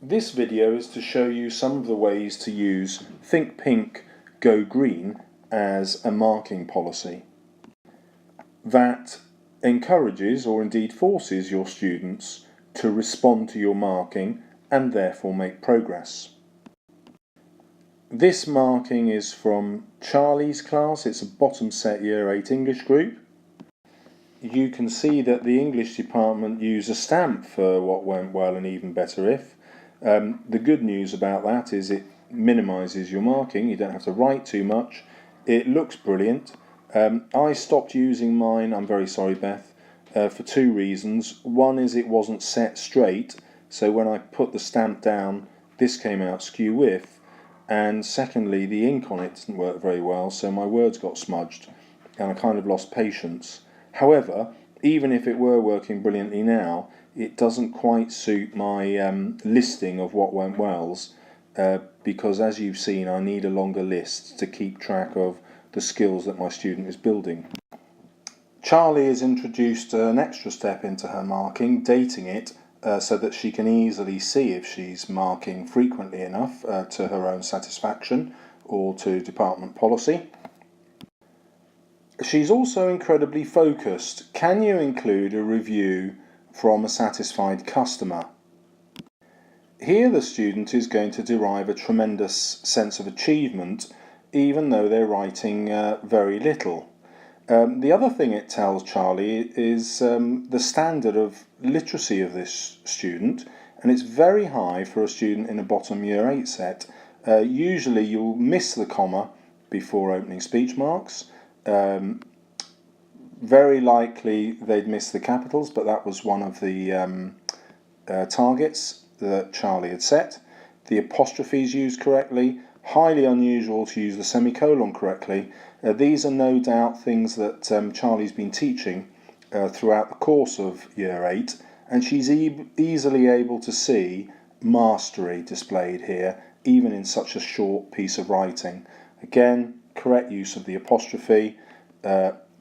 This video is to show you some of the ways to use Think Pink, Go Green as a marking policy that encourages or indeed forces your students to respond to your marking and therefore make progress. This marking is from Charlie's class. It's a bottom set Year 8 English group. You can see that the English department use a stamp for what went well and even better if. The good news about that is it minimises your marking. You don't have to write too much. It looks brilliant. I stopped using mine, I'm very sorry Beth, for two reasons. One is it wasn't set straight, so when I put the stamp down this came out skew width, and secondly the ink on it didn't work very well, so my words got smudged and I kind of lost patience. However, even if it were working brilliantly now, it doesn't quite suit my listing of what went wells, because as you've seen I need a longer list to keep track of the skills that my student is building. Charlie has introduced an extra step into her marking, dating it so that she can easily see if she's marking frequently enough to her own satisfaction or to department policy. She's also incredibly focused. Can you include a review from a satisfied customer? Here the student is going to derive a tremendous sense of achievement even though they're writing very little. The other thing it tells Charlie is the standard of literacy of this student, and it's very high for a student in a bottom Year 8 set. Usually you'll miss the comma before opening speech marks. Very likely they'd miss the capitals, but that was one of the targets that Charlie had set. The apostrophes used correctly. Highly unusual to use the semicolon correctly. These are no doubt things that Charlie's been teaching throughout the course of Year 8, and she's easily able to see mastery displayed here, even in such a short piece of writing. Again, correct use of the apostrophe.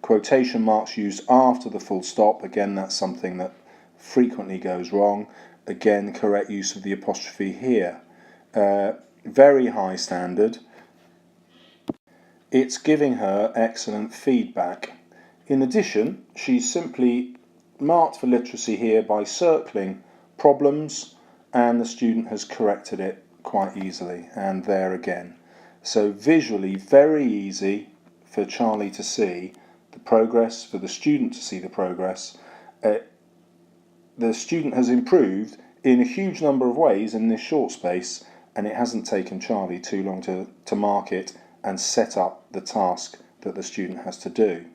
Quotation marks used after the full stop. Again, that's something that frequently goes wrong. Again, correct use of the apostrophe here. Very high standard. It's giving her excellent feedback. In addition, she's simply marked for literacy here by circling problems, and the student has corrected it quite easily, and there again. So visually very easy for Charlie to see the progress, for the student to see the progress. The student has improved in a huge number of ways in this short space, and it hasn't taken Charlie too long to mark it and set up the task that the student has to do.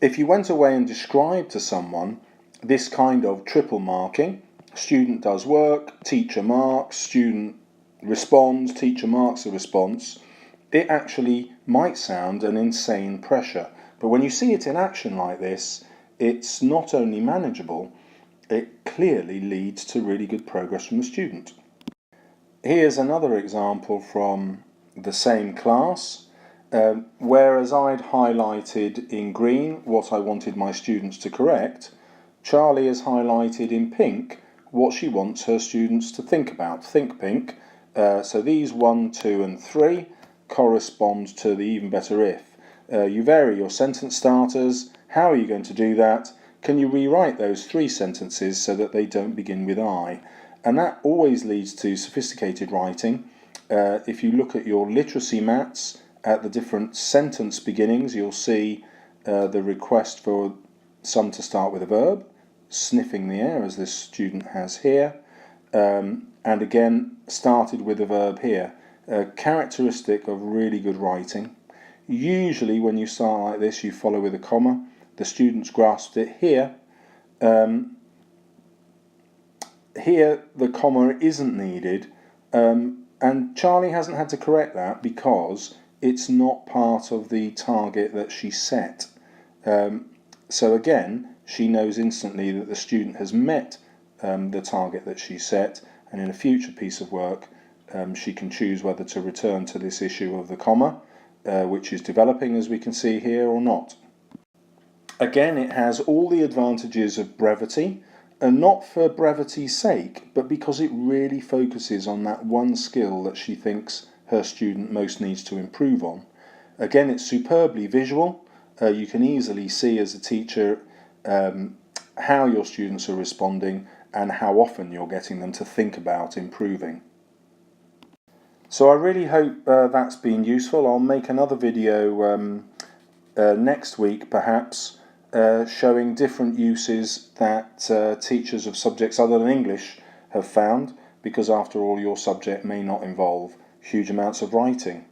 If you went away and described to someone this kind of triple marking, student does work, teacher marks, student responds, teacher marks a response, it actually might sound an insane pressure. But when you see it in action like this, it's not only manageable, it clearly leads to really good progress from the student. Here's another example from the same class. Whereas I'd highlighted in green what I wanted my students to correct, Charlie has highlighted in pink what she wants her students to think about. Think Pink. So these 1, 2 and 3 correspond to the even better if. You vary your sentence starters. How are you going to do that? Can you rewrite those 3 sentences so that they don't begin with I? And that always leads to sophisticated writing. If you look at your literacy mats at the different sentence beginnings, you'll see the request for some to start with a verb, sniffing the air as this student has here, and again started with a verb here. Characteristic of really good writing. Usually when you start like this you follow with a comma. The students grasped it here. Here the comma isn't needed, and Charlie hasn't had to correct that because it's not part of the target that she set. So again, she knows instantly that the student has met the target that she set, and in a future piece of work she can choose whether to return to this issue of the comma, which is developing as we can see here, or not. Again, it has all the advantages of brevity. and not for brevity's sake, but because it really focuses on that one skill that she thinks her student most needs to improve on. Again, it's superbly visual. You can easily see as a teacher how your students are responding and how often you're getting them to think about improving. So I really hope that's been useful. I'll make another video next week perhaps, showing different uses that teachers of subjects other than English have found, because after all your subject may not involve huge amounts of writing.